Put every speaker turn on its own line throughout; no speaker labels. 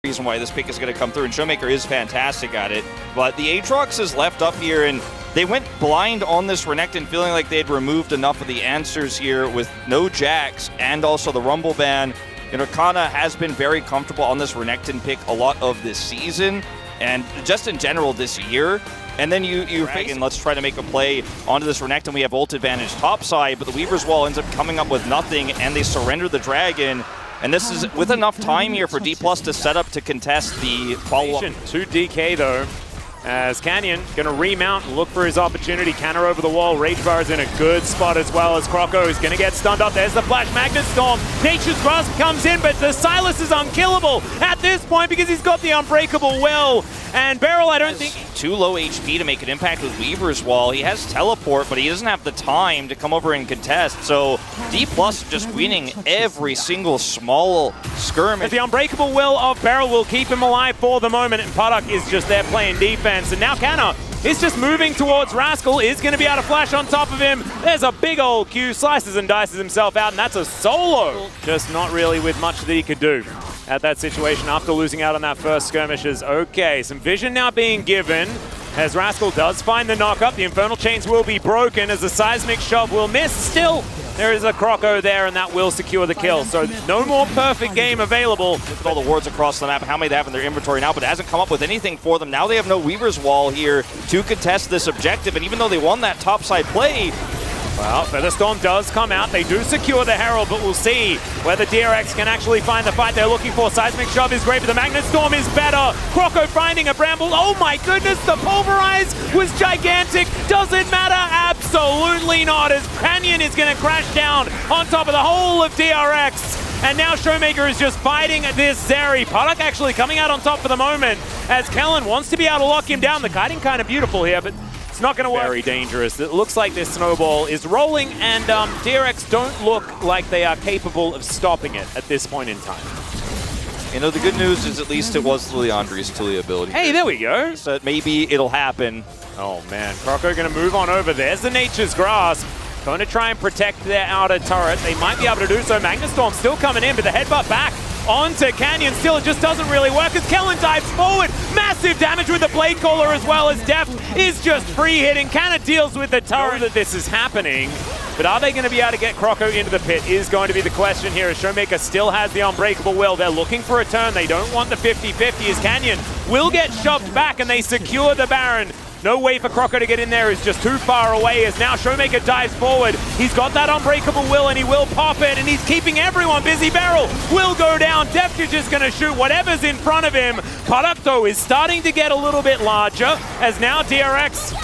reason why this pick is going to come through, and Showmaker is fantastic at it. But the Aatrox is left up here, and they went blind on this Renekton, feeling like they'd removed enough of the answers here with no Jax and also the Rumble ban. You know, Kana has been very comfortable on this Renekton pick a lot of this season, and just in general this year. And then you face, and let's try to make a play onto this Renekton. We have ult advantage topside, but the Weaver's Wall ends up coming up with nothing, and they surrender the Dragon. And this is with enough time here for Dplus to set up to contest the follow-up.
To DK though, as Canyon gonna remount and look for his opportunity. Canner over the wall, Rage Bar is in a good spot as well as Croco is gonna get stunned up. There's the flash, Magnet Storm, Nature's Grasp comes in, but the Silas is unkillable at this point because he's got the Unbreakable Will. And Beryl, I don't think...
Too low HP to make an impact with Weaver's Wall. He has teleport, but he doesn't have the time to come over and contest. So Dplus just winning every single small skirmish.
The Unbreakable Will of Beryl will keep him alive for the moment, and Puddock is just there playing defense. And now Canna is just moving towards Rascal, is going to be able to flash on top of him. There's a big old Q, slices and dices himself out, and that's a solo. Just not really with much that he could do at that situation after losing out on that first skirmishes. Okay, some vision now being given as Rascal does find the knock-up. The Infernal Chains will be broken as the Seismic Shove will miss. Still, there is a Croco there, and that will secure the kill. So no more perfect game available.
Look at all the wards across the map, how many they have in their inventory now, but it hasn't come up with anything for them. Now they have no Weaver's Wall here to contest this objective, and even though they won that topside play,
well, Featherstorm does come out. They do secure the Herald, but we'll see whether DRX can actually find the fight they're looking for. Seismic Shove is great, but the Magnet Storm is better. Croco finding a Bramble. Oh my goodness, the Pulverize was gigantic. Does it matter? Absolutely not, as Canyon is going to crash down on top of the whole of DRX. And now Showmaker is just fighting this Zeri. Puddock actually coming out on top for the moment, as Kellen wants to be able to lock him down. The kiting kind of beautiful here, but it's not going to work. Very dangerous. It looks like this snowball is rolling, and DRX don't look like they are capable of stopping it at this point in time.
You know, the good news is at least it was Leandri's Tulia ability.
Hey, there we go.
So maybe it'll happen.
Oh man, Croco going to move on over. There's the Nature's Grasp. Going to try and protect their outer turret. They might be able to do so. Magnet Storm still coming in, but the headbutt back onto Canyon. Still, it just doesn't really work as Kellen dives forward. Massive damage with the Blade Caller as well, as Deft is just free hitting. Canna deals with the turret that this is happening. But are they going to be able to get Croco into the pit is going to be the question here, as Showmaker still has the Unbreakable Will. They're looking for a turn. They don't want the 50-50, as Canyon will get shoved back and they secure the Baron. No way for Croco to get in there, is just too far away, as now Showmaker dives forward. He's got that Unbreakable Will and he will pop it, and he's keeping everyone busy. Beryl will go down. Deft is just going to shoot whatever's in front of him. Puddock though is starting to get a little bit larger, as now DRX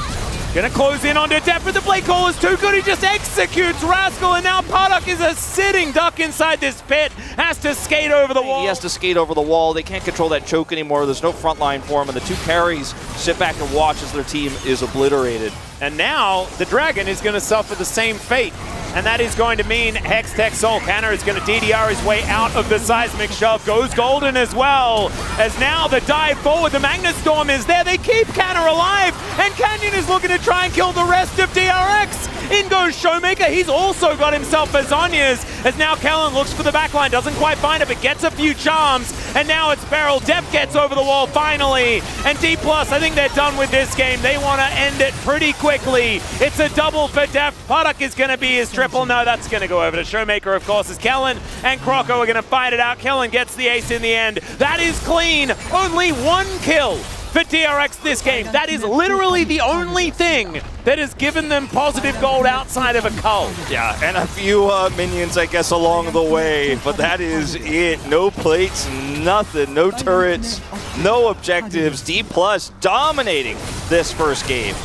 gonna close in onto Deft, but the Blade Call is too good. He just executes Rascal, and now Puddock is a sitting duck inside this pit. Has to skate over the wall.
He has to skate over the wall. They can't control that choke anymore. There's no front line for him, and the two carries sit back and watch as their team is obliterated.
And now the Dragon is gonna suffer the same fate, and that is going to mean Hextech Soul Canner is going to DDR his way out of the Seismic Shove. Goes Golden as well, as now the dive forward. The Magnet Storm is there. They keep Canner alive, and Canyon is looking to try and kill the rest of DRX. In goes Showmaker. He's also got himself Azonias, as now Kellen looks for the backline. Doesn't quite find it, but gets a few charms. And now it's Beryl. Deft gets over the wall finally. And Dplus, I think they're done with this game. They want to end it pretty quickly. It's a double for Deft. Puddock is going to be his triple. No, that's going to go over to Showmaker, of course, as Kellen and Croco are going to fight it out. Kellen gets the ace in the end. That is clean. Only one kill for DRX this game. That is literally the only thing that has given them positive gold outside of a cull.
Yeah, and a few minions, I guess, along the way, but that is it. No plates, nothing, no turrets, no objectives. Dplus dominating this first game.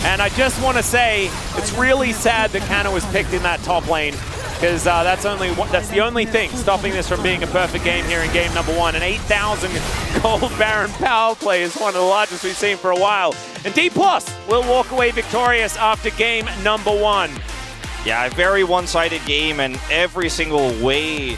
And I just want to say, it's really sad that Canna was picked in that top lane, because that's the only thing stopping this from being a perfect game here in game number one. An 8,000 gold Baron power play is one of the largest we've seen for a while. And Dplus will walk away victorious after game number one.
Yeah, a very one-sided game, and every single way